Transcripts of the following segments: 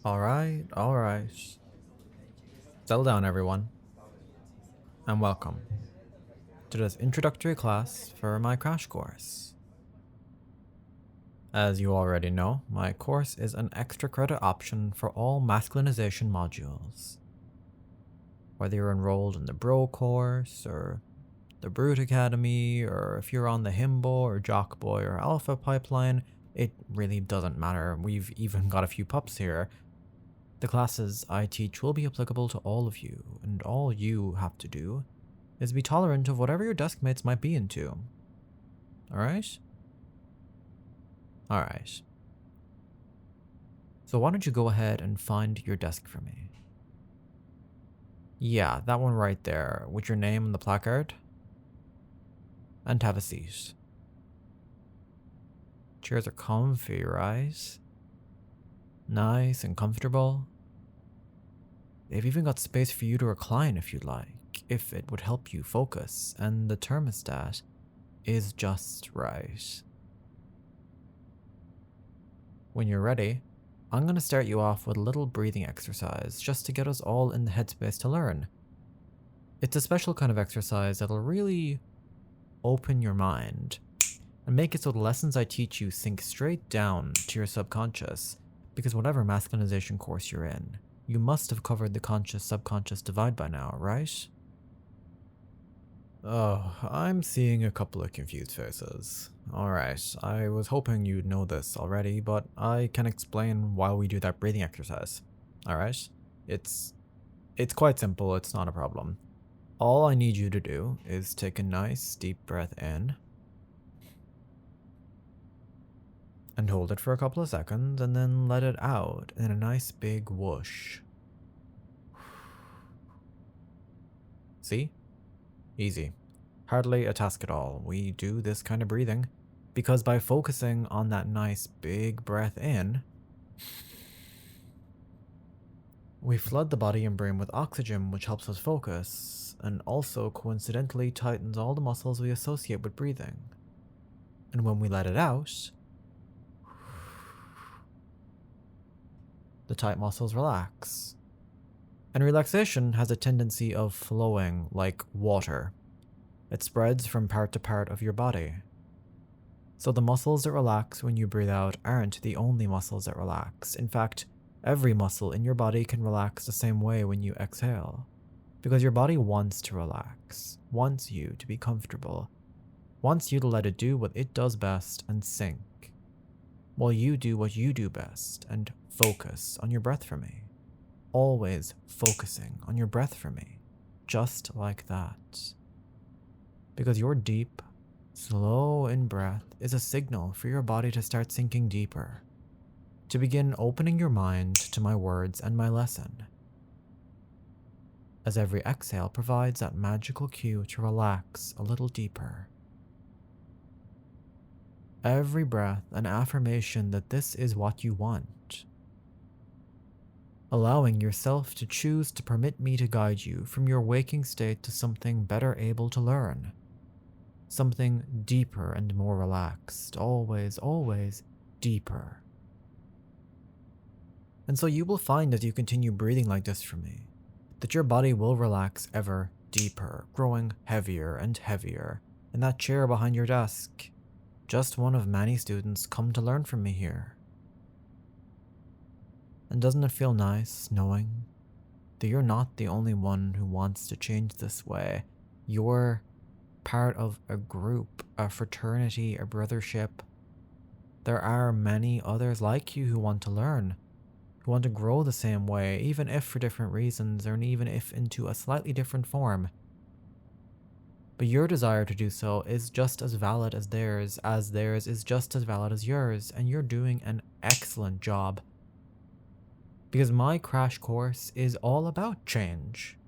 Alright. Settle down, everyone, and welcome to this introductory class for my crash course. As you already know, my course is an extra credit option for all masculinization modules. Whether you're enrolled in the Bro course, or the Brute Academy, or if you're on the Himbo or Jockboy or Alpha pipeline, it really doesn't matter. We've even got a few pups here. The classes I teach will be applicable to all of you, and all you have to do is be tolerant of whatever your deskmates might be into. Alright? Alright. So why don't you go ahead and find your desk for me? Yeah, that one right there, with your name on the placard. And have a seat. Chairs are comfy, right? Nice and comfortable. They've even got space for you to recline if you'd like, if it would help you focus, and the thermostat is just right. When you're ready, I'm going to start you off with a little breathing exercise just to get us all in the headspace to learn. It's a special kind of exercise that'll really open your mind and make it so the lessons I teach you sink straight down to your subconscious, because whatever masculinization course you're in, you must have covered the conscious-subconscious divide by now, right? Oh, I'm seeing a couple of confused faces. Alright, I was hoping you'd know this already, but I can explain while we do that breathing exercise. Alright? It's quite simple, it's not a problem. All I need you to do is take a nice deep breath in, and hold it for a couple of seconds, and then let it out in a nice big whoosh. See? Easy. Hardly a task at all. We do this kind of breathing because by focusing on that nice big breath in, we flood the body and brain with oxygen, which helps us focus, and also coincidentally tightens all the muscles we associate with breathing. And when we let it out, the tight muscles relax. And relaxation has a tendency of flowing like water. It spreads from part to part of your body. So the muscles that relax when you breathe out aren't the only muscles that relax. In fact, every muscle in your body can relax the same way when you exhale. Because your body wants to relax, wants you to be comfortable, wants you to let it do what it does best and sink, while you do what you do best and focus on your breath for me. Always focusing on your breath for me, just like that. Because your deep, slow in-breath is a signal for your body to start sinking deeper, to begin opening your mind to my words and my lesson. As every exhale provides that magical cue to relax a little deeper. Every breath an affirmation that this is what you want. Allowing yourself to choose to permit me to guide you from your waking state to something better able to learn. Something deeper and more relaxed, always, always deeper. And so you will find as you continue breathing like this for me, that your body will relax ever deeper, growing heavier and heavier in that chair behind your desk. Just one of many students come to learn from me here. And doesn't it feel nice knowing that you're not the only one who wants to change this way? You're part of a group, a fraternity, a brothership. There are many others like you who want to learn, who want to grow the same way, even if for different reasons, or even if into a slightly different form. But your desire to do so is just as valid as theirs is just as valid as yours, and you're doing an excellent job. Because my crash course is all about change.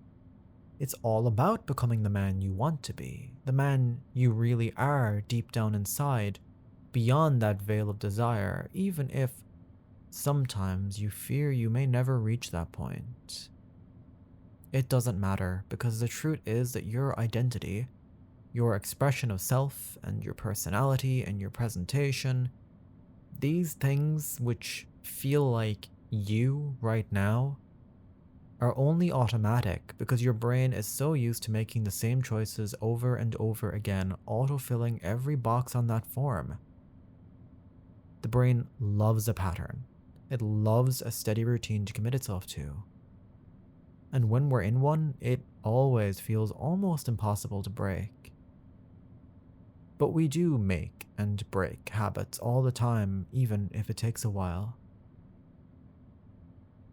It's all about becoming the man you want to be, the man you really are deep down inside, beyond that veil of desire, even if sometimes you fear you may never reach that point. It doesn't matter, because the truth is that your identity, your expression of self and your personality and your presentation, these things which feel like you right now are only automatic because your brain is so used to making the same choices over and over again, autofilling every box on that form. The brain loves a pattern. It loves a steady routine to commit itself to. And when we're in one, it always feels almost impossible to break. But we do make and break habits all the time, even if it takes a while.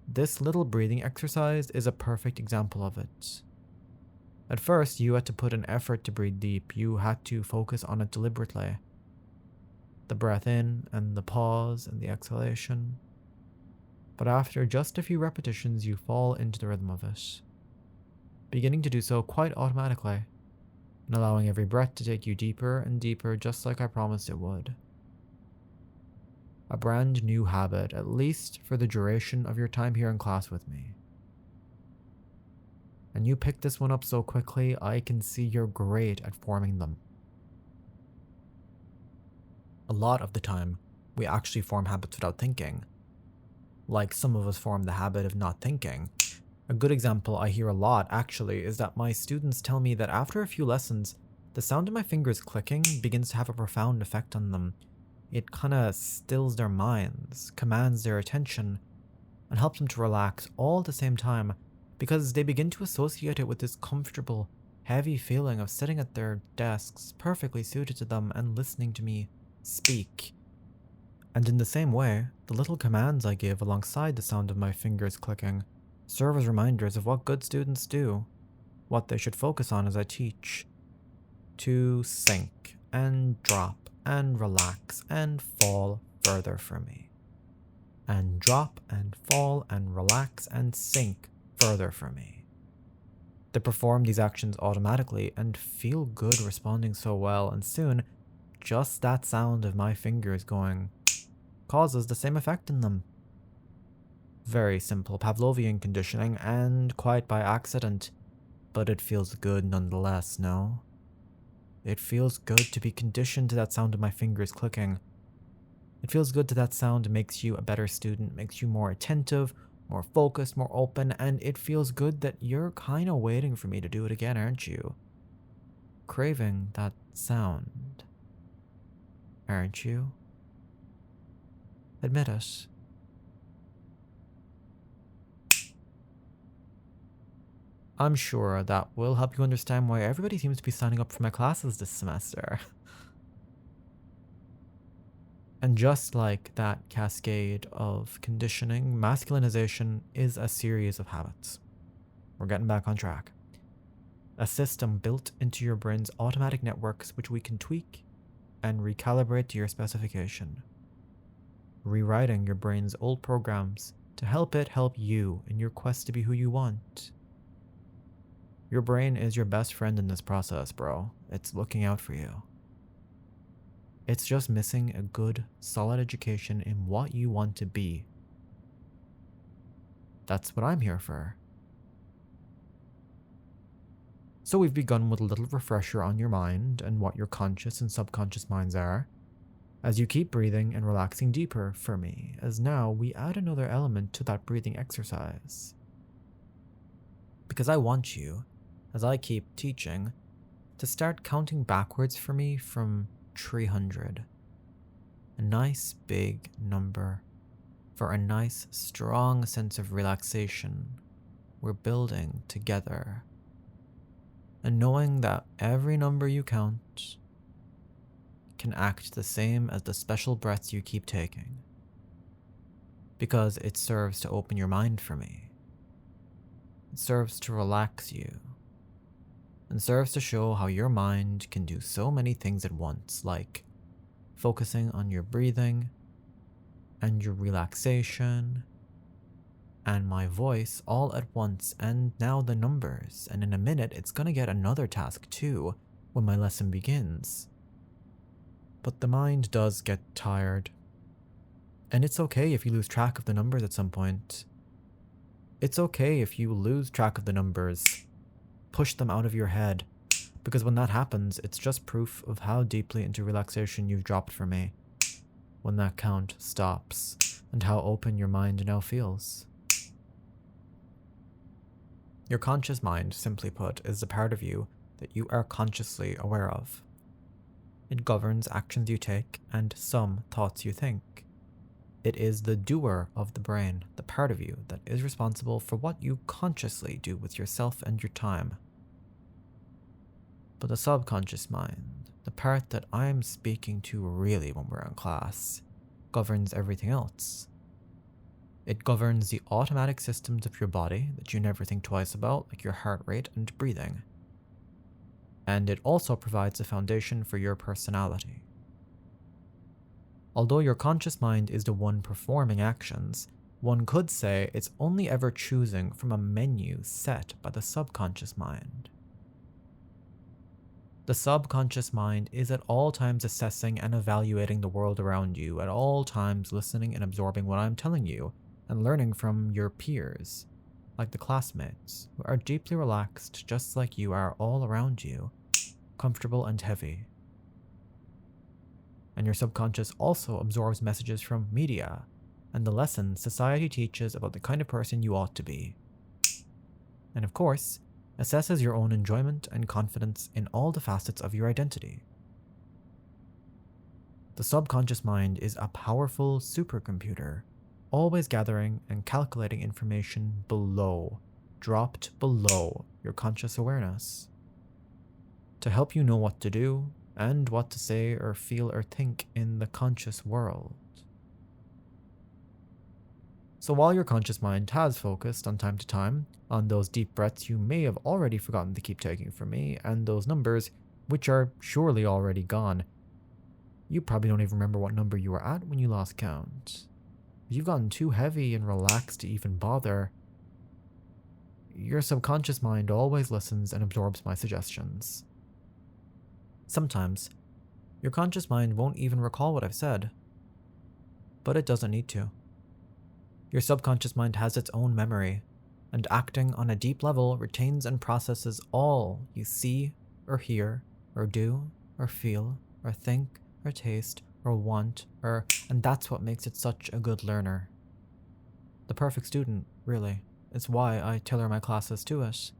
This little breathing exercise is a perfect example of it. At first, you had to put an effort to breathe deep. You had to focus on it deliberately. The breath in and the pause and the exhalation. But after just a few repetitions, you fall into the rhythm of it, beginning to do so quite automatically, and allowing every breath to take you deeper and deeper, just like I promised it would. A brand new habit, at least for the duration of your time here in class with me. And you picked this one up so quickly, I can see you're great at forming them. A lot of the time, we actually form habits without thinking. Like some of us form the habit of not thinking. A good example I hear a lot, actually, is that my students tell me that after a few lessons, the sound of my fingers clicking begins to have a profound effect on them. It kinda stills their minds, commands their attention, and helps them to relax all at the same time, because they begin to associate it with this comfortable, heavy feeling of sitting at their desks, perfectly suited to them, and listening to me speak. And in the same way, the little commands I give alongside the sound of my fingers clicking serve as reminders of what good students do, what they should focus on as I teach. To sink, and drop, and relax, and fall further for me. And drop, and fall, and relax, and sink further for me. They perform these actions automatically and feel good responding so well, and soon, just that sound of my fingers going causes the same effect in them. Very simple Pavlovian conditioning, and quite by accident, but it feels good nonetheless, no? It feels good to be conditioned to that sound of my fingers clicking. It feels good to that sound, makes you a better student, makes you more attentive, more focused, more open, and it feels good that you're kinda waiting for me to do it again, aren't you? Craving that sound, aren't you? Admit it. I'm sure that will help you understand why everybody seems to be signing up for my classes this semester. And just like that cascade of conditioning, masculinization is a series of habits. We're getting back on track. A system built into your brain's automatic networks which we can tweak and recalibrate to your specification. Rewriting your brain's old programs to help it help you in your quest to be who you want. Your brain is your best friend in this process, bro. It's looking out for you. It's just missing a good, solid education in what you want to be. That's what I'm here for. So we've begun with a little refresher on your mind and what your conscious and subconscious minds are, as you keep breathing and relaxing deeper for me, as now we add another element to that breathing exercise. Because I want you, as I keep teaching, to start counting backwards for me from 300. A nice big number for a nice strong sense of relaxation we're building together. And knowing that every number you count can act the same as the special breaths you keep taking. Because it serves to open your mind for me. It serves to relax you. And serves to show how your mind can do so many things at once, like focusing on your breathing and your relaxation and my voice all at once, and now the numbers, and in a minute it's gonna get another task too when my lesson begins. But the mind does get tired, and it's okay if you lose track of the numbers at some point. It's okay if you lose track of the numbers. Push them out of your head, because when that happens, it's just proof of how deeply into relaxation you've dropped for me. When that count stops, and how open your mind now feels. Your conscious mind, simply put, is the part of you that you are consciously aware of. It governs actions you take and some thoughts you think. It is the doer of the brain, the part of you that is responsible for what you consciously do with yourself and your time. But the subconscious mind, the part that I'm speaking to really when we're in class, governs everything else. It governs the automatic systems of your body that you never think twice about, like your heart rate and breathing. And it also provides a foundation for your personality. Although your conscious mind is the one performing actions, one could say it's only ever choosing from a menu set by the subconscious mind. The subconscious mind is at all times assessing and evaluating the world around you, at all times listening and absorbing what I'm telling you, and learning from your peers, like the classmates, who are deeply relaxed just like you are all around you, comfortable and heavy. And your subconscious also absorbs messages from media and the lessons society teaches about the kind of person you ought to be. And of course, assesses your own enjoyment and confidence in all the facets of your identity. The subconscious mind is a powerful supercomputer, always gathering and calculating information dropped below your conscious awareness, to help you know what to do and what to say or feel or think in the conscious world. So while your conscious mind has focused on time to time on those deep breaths you may have already forgotten to keep taking from me, and those numbers, which are surely already gone, you probably don't even remember what number you were at when you lost count. You've gotten too heavy and relaxed to even bother. Your subconscious mind always listens and absorbs my suggestions. Sometimes, your conscious mind won't even recall what I've said, but it doesn't need to. Your subconscious mind has its own memory, and acting on a deep level retains and processes all you see or hear or do or feel or think or taste or want and that's what makes it such a good learner. The perfect student, really. It's why I tailor my classes to it.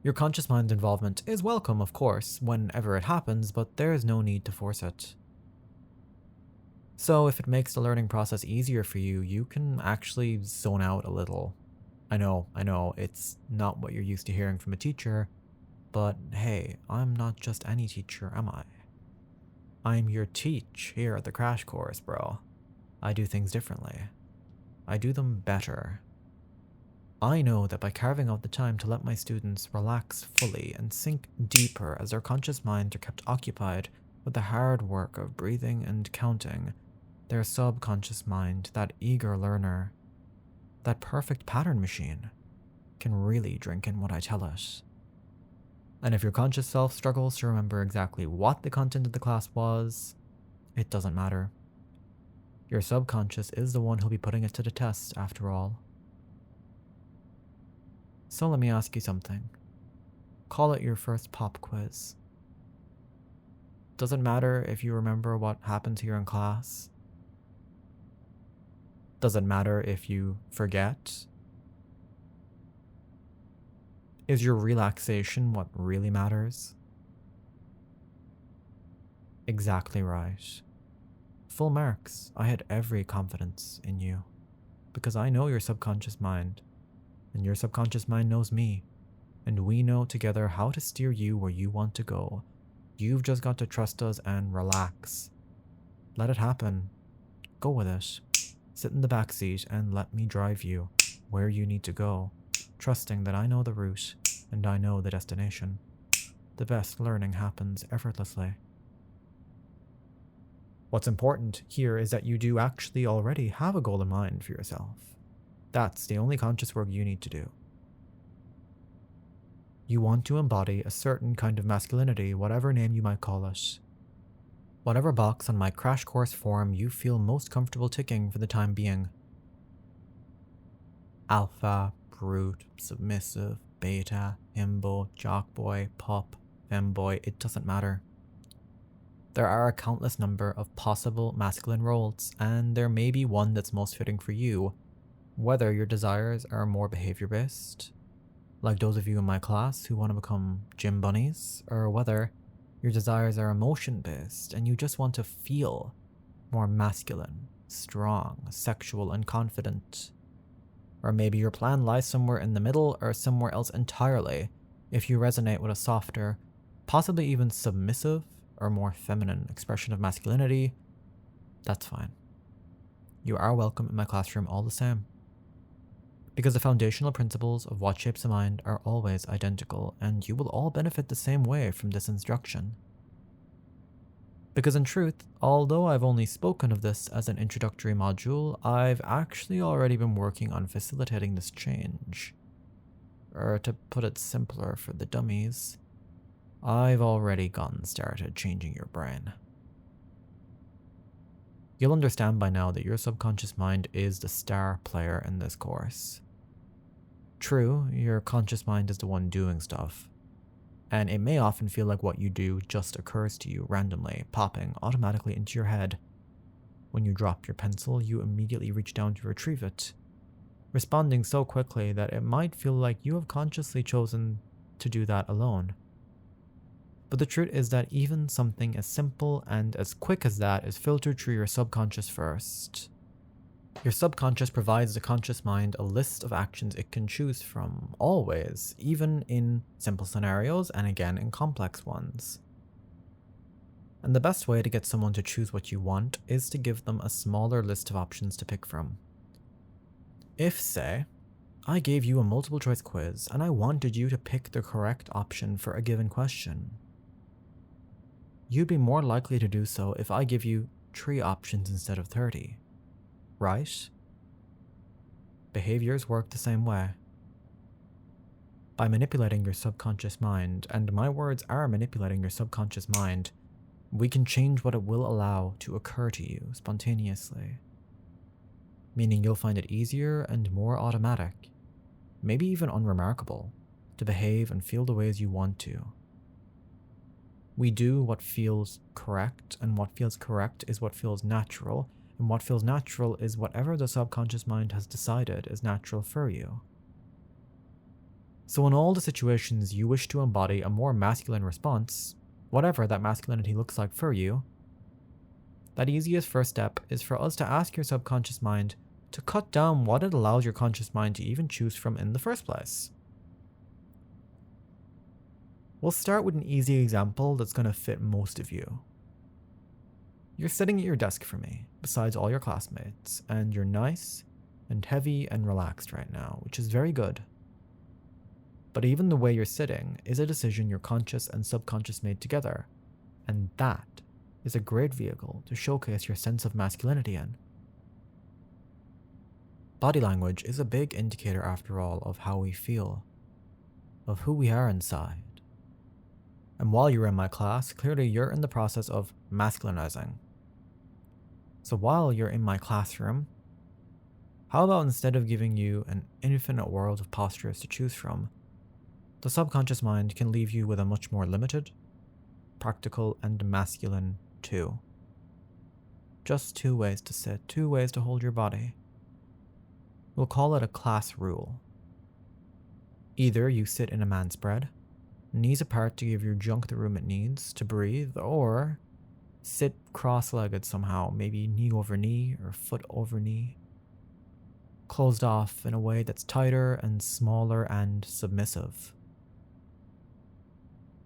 Your conscious mind's involvement is welcome, of course, whenever it happens, but there is no need to force it. So if it makes the learning process easier for you, you can actually zone out a little. I know, it's not what you're used to hearing from a teacher, but hey, I'm not just any teacher, am I? I'm your teach here at the crash course, bro. I do things differently. I do them better. I know that by carving out the time to let my students relax fully and sink deeper as their conscious minds are kept occupied with the hard work of breathing and counting, their subconscious mind, that eager learner, that perfect pattern machine, can really drink in what I tell it. And if your conscious self struggles to remember exactly what the content of the class was, it doesn't matter. Your subconscious is the one who'll be putting it to the test, after all. So let me ask you something. Call it your first pop quiz. Doesn't matter if you remember what happened here in class. Doesn't matter if you forget. Is your relaxation what really matters? Exactly right. Full marks. I had every confidence in you. Because I know your subconscious mind. And your subconscious mind knows me. And we know together how to steer you where you want to go. You've just got to trust us and relax. Let it happen. Go with it. Sit in the back seat and let me drive you where you need to go, trusting that I know the route and I know the destination. The best learning happens effortlessly. What's important here is that you do actually already have a goal in mind for yourself. That's the only conscious work you need to do. You want to embody a certain kind of masculinity, whatever name you might call it. Whatever box on my crash course form you feel most comfortable ticking for the time being. Alpha, brute, submissive, beta, himbo, jockboy, pup, femboy, it doesn't matter. There are a countless number of possible masculine roles, and there may be one that's most fitting for you, whether your desires are more behavior-based, like those of you in my class who want to become gym bunnies, or whether your desires are emotion-based and you just want to feel more masculine, strong, sexual, and confident. Or maybe your plan lies somewhere in the middle or somewhere else entirely if you resonate with a softer, possibly even submissive or more feminine expression of masculinity. That's fine. You are welcome in my classroom all the same. Because the foundational principles of what shapes a mind are always identical, and you will all benefit the same way from this instruction. Because in truth, although I've only spoken of this as an introductory module, I've actually already been working on facilitating this change. Or to put it simpler for the dummies, I've already gotten started changing your brain. You'll understand by now that your subconscious mind is the star player in this course. True, your conscious mind is the one doing stuff, and it may often feel like what you do just occurs to you randomly, popping automatically into your head. When you drop your pencil, you immediately reach down to retrieve it, responding so quickly that it might feel like you have consciously chosen to do that alone. But the truth is that even something as simple and as quick as that is filtered through your subconscious first. Your subconscious provides the conscious mind a list of actions it can choose from, always, even in simple scenarios and again in complex ones. And the best way to get someone to choose what you want is to give them a smaller list of options to pick from. If, say, I gave you a multiple choice quiz and I wanted you to pick the correct option for a given question, you'd be more likely to do so if I give you 3 options instead of 30. Right? Behaviors work the same way. By manipulating your subconscious mind, and my words are manipulating your subconscious mind, we can change what it will allow to occur to you spontaneously. Meaning you'll find it easier and more automatic, maybe even unremarkable, to behave and feel the ways you want to. We do what feels correct, and what feels correct is what feels natural, and what feels natural is whatever the subconscious mind has decided is natural for you. So in all the situations you wish to embody a more masculine response, whatever that masculinity looks like for you, that easiest first step is for us to ask your subconscious mind to cut down what it allows your conscious mind to even choose from in the first place. We'll start with an easy example that's going to fit most of you. You're sitting at your desk for me, besides all your classmates, and you're nice and heavy and relaxed right now, which is very good. But even the way you're sitting is a decision your conscious and subconscious made together, and that is a great vehicle to showcase your sense of masculinity in. Body language is a big indicator, after all, of how we feel, of who we are inside. And while you're in my class, clearly you're in the process of masculinizing. So while you're in my classroom, how about instead of giving you an infinite world of postures to choose from, the subconscious mind can leave you with a much more limited, practical, and masculine 2. Just 2 ways to sit, 2 ways to hold your body. We'll call it a class rule. Either you sit in a man spread, knees apart to give your junk the room it needs to breathe, or sit cross-legged somehow, maybe knee over knee or foot over knee, closed off in a way that's tighter and smaller and submissive.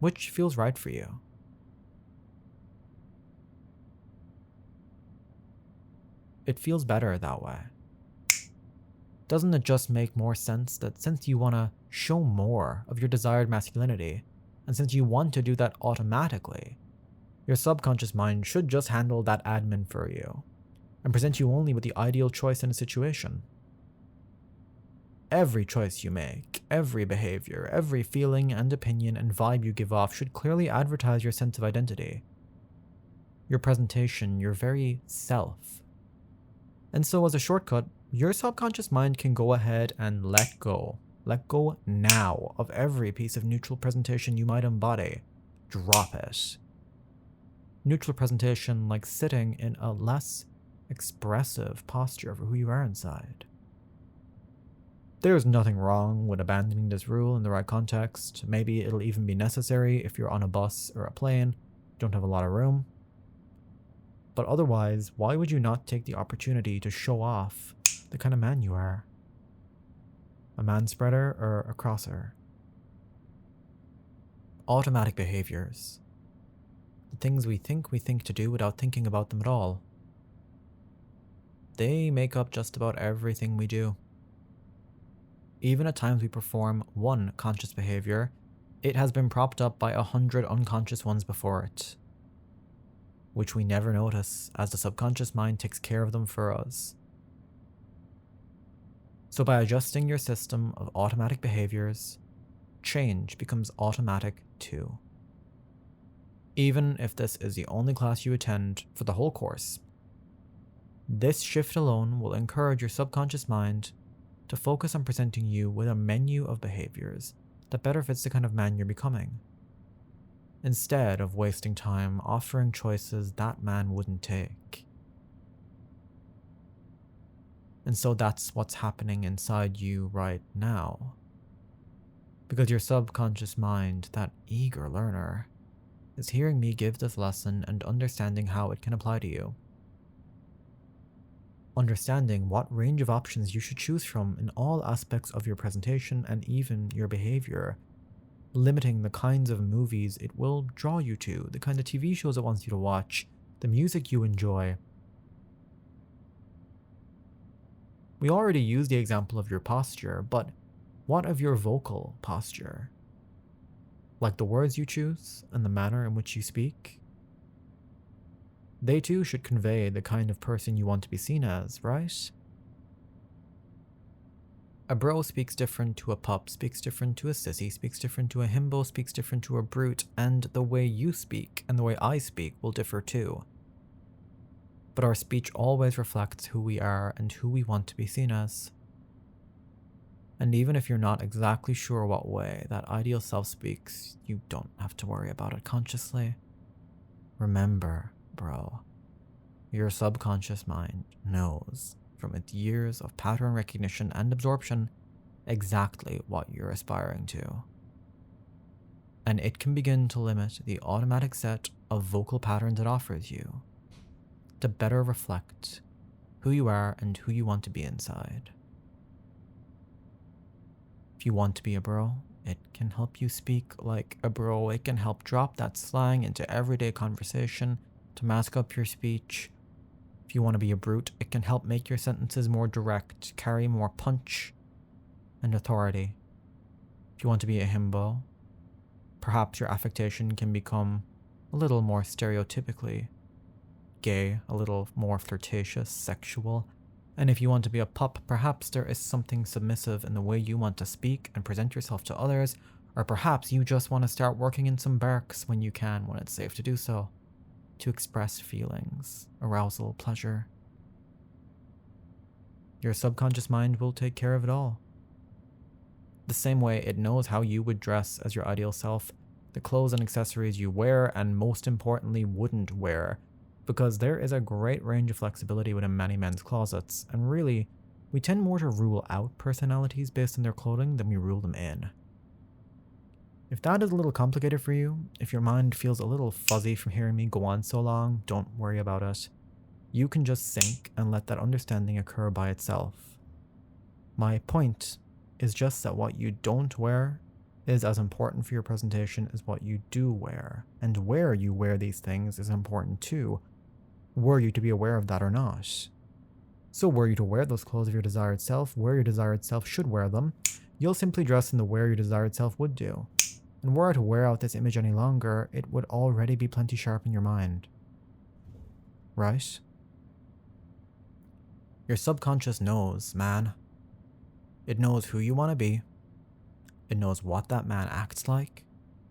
Which feels right for you? It feels better that way. Doesn't it just make more sense that since you want to show more of your desired masculinity, and since you want to do that automatically, your subconscious mind should just handle that admin for you, and present you only with the ideal choice in a situation? Every choice you make, every behavior, every feeling and opinion and vibe you give off should clearly advertise your sense of identity, your presentation, your very self. And so as a shortcut, your subconscious mind can go ahead and let go now of every piece of neutral presentation you might embody. Drop it. Neutral presentation like sitting in a less expressive posture for who you are inside. There's nothing wrong with abandoning this rule in the right context. Maybe it'll even be necessary if you're on a bus or a plane, don't have a lot of room. But otherwise, why would you not take the opportunity to show off the kind of man you are? A man-spreader or a crosser? Automatic behaviors. The things we think to do without thinking about them at all. They make up just about everything we do. Even at times we perform one conscious behavior, it has been propped up by 100 unconscious ones before it, which we never notice as the subconscious mind takes care of them for us. So by adjusting your system of automatic behaviors, change becomes automatic too. Even if this is the only class you attend for the whole course, this shift alone will encourage your subconscious mind to focus on presenting you with a menu of behaviors that better fits the kind of man you're becoming, instead of wasting time offering choices that man wouldn't take. And so that's what's happening inside you right now. Because your subconscious mind, that eager learner, is hearing me give this lesson and understanding how it can apply to you. Understanding what range of options you should choose from in all aspects of your presentation and even your behavior. Limiting the kinds of movies it will draw you to, the kind of TV shows it wants you to watch, the music you enjoy. We already used the example of your posture, but what of your vocal posture? Like the words you choose and the manner in which you speak? They too should convey the kind of person you want to be seen as, right? A bro speaks different to a pup, speaks different to a sissy, speaks different to a himbo, speaks different to a brute, and the way you speak and the way I speak will differ too. But our speech always reflects who we are and who we want to be seen as. And even if you're not exactly sure what way that ideal self speaks, you don't have to worry about it consciously. Remember, bro, your subconscious mind knows from its years of pattern recognition and absorption exactly what you're aspiring to. And it can begin to limit the automatic set of vocal patterns it offers you to better reflect who you are and who you want to be inside. If you want to be a bro, it can help you speak like a bro. It can help drop that slang into everyday conversation to mask up your speech. If you want to be a brute, it can help make your sentences more direct, carry more punch and authority. If you want to be a himbo, perhaps your affectation can become a little more stereotypically gay, a little more flirtatious, sexual. And if you want to be a pup, perhaps there is something submissive in the way you want to speak and present yourself to others, or perhaps you just want to start working in some barks when you can, when it's safe to do so, to express feelings, arousal, pleasure. Your subconscious mind will take care of it all. The same way it knows how you would dress as your ideal self, the clothes and accessories you wear, and most importantly, wouldn't wear, because there is a great range of flexibility within many men's closets, and really, we tend more to rule out personalities based on their clothing than we rule them in. If that is a little complicated for you, if your mind feels a little fuzzy from hearing me go on so long, don't worry about it. You can just sink and let that understanding occur by itself. My point is just that what you don't wear is as important for your presentation as what you do wear, and where you wear these things is important too, were you to be aware of that or not. So were you to wear those clothes of your desired self, where your desired self should wear them, you'll simply dress in the way your desired self would do. And were I to wear out this image any longer, it would already be plenty sharp in your mind. Right? Your subconscious knows, man. It knows who you want to be. It knows what that man acts like,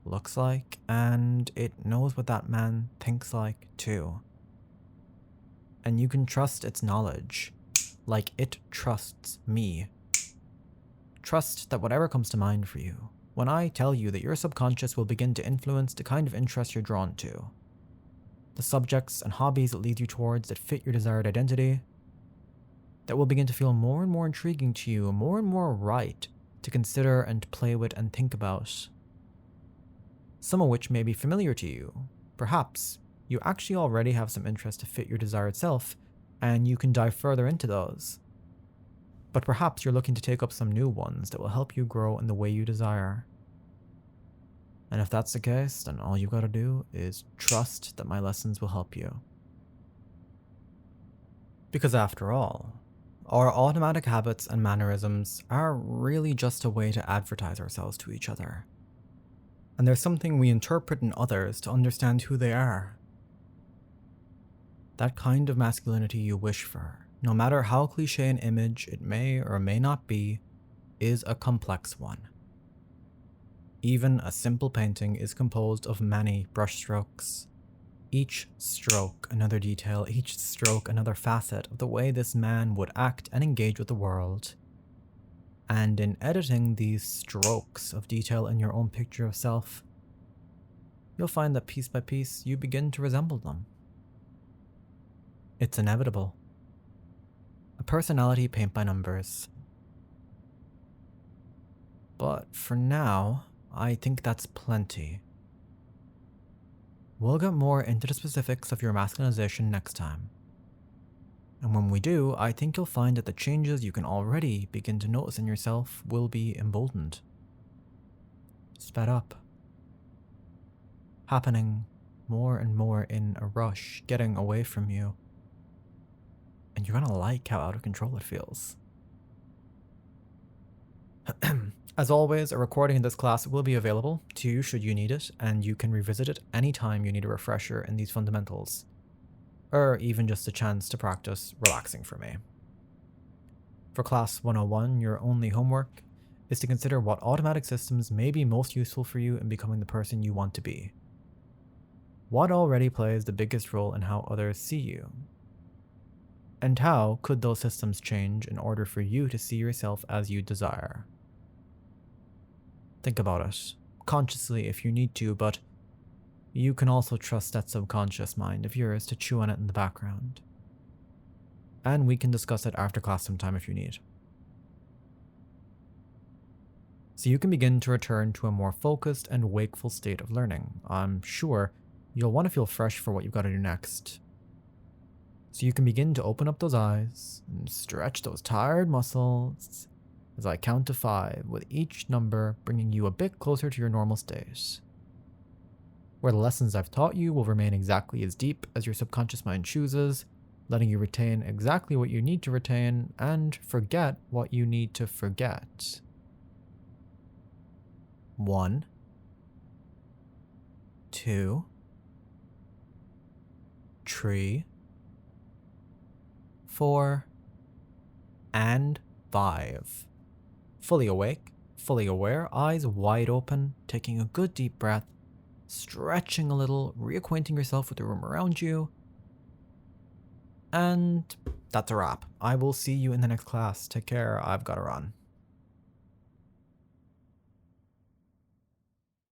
looks like, and it knows what that man thinks like too. And you can trust its knowledge, like it trusts me. Trust that whatever comes to mind for you, when I tell you that your subconscious will begin to influence the kind of interest you're drawn to. the subjects and hobbies it leads you towards that fit your desired identity, that will begin to feel more and more intriguing to you, more and more right to consider and play with and think about. Some of which may be familiar to you. Perhaps you actually already have some interest to fit your desired self, and you can dive further into those. But perhaps you're looking to take up some new ones that will help you grow in the way you desire. And if that's the case, then all you gotta do is trust that my lessons will help you. Because after all, our automatic habits and mannerisms are really just a way to advertise ourselves to each other. And there's something we interpret in others to understand who they are. That kind of masculinity you wish for, no matter how cliche an image it may or may not be, is a complex one. Even a simple painting is composed of many brushstrokes. Each stroke another detail, each stroke another facet of the way this man would act and engage with the world. And in editing these strokes of detail in your own picture of self, you'll find that piece by piece you begin to resemble them. It's inevitable. A personality paint by numbers. But for now, I think that's plenty. We'll get more into the specifics of your masculinization next time. And when we do, I think you'll find that the changes you can already begin to notice in yourself will be emboldened. Sped up. Happening more and more in a rush, getting away from you. And you're gonna like how out of control it feels. As always, a recording of this class will be available to you should you need it, and you can revisit it anytime you need a refresher in these fundamentals, or even just a chance to practice relaxing for me. For Class 101, your only homework is to consider what automatic systems may be most useful for you in becoming the person you want to be. What already plays the biggest role in how others see you? And how could those systems change in order for you to see yourself as you desire? Think about it, consciously if you need to, but you can also trust that subconscious mind of yours to chew on it in the background. And we can discuss it after class sometime if you need. So you can begin to return to a more focused and wakeful state of learning. I'm sure you'll want to feel fresh for what you've got to do next. So you can begin to open up those eyes and stretch those tired muscles as I count to 5, with each number bringing you a bit closer to your normal state, where the lessons I've taught you will remain exactly as deep as your subconscious mind chooses, letting you retain exactly what you need to retain and forget what you need to forget. 1, 2, 3, 4, and 5. Fully awake, fully aware, eyes wide open, taking a good deep breath, stretching a little, reacquainting yourself with the room around you. And that's a wrap. I will see you in the next class. Take care. I've got to run.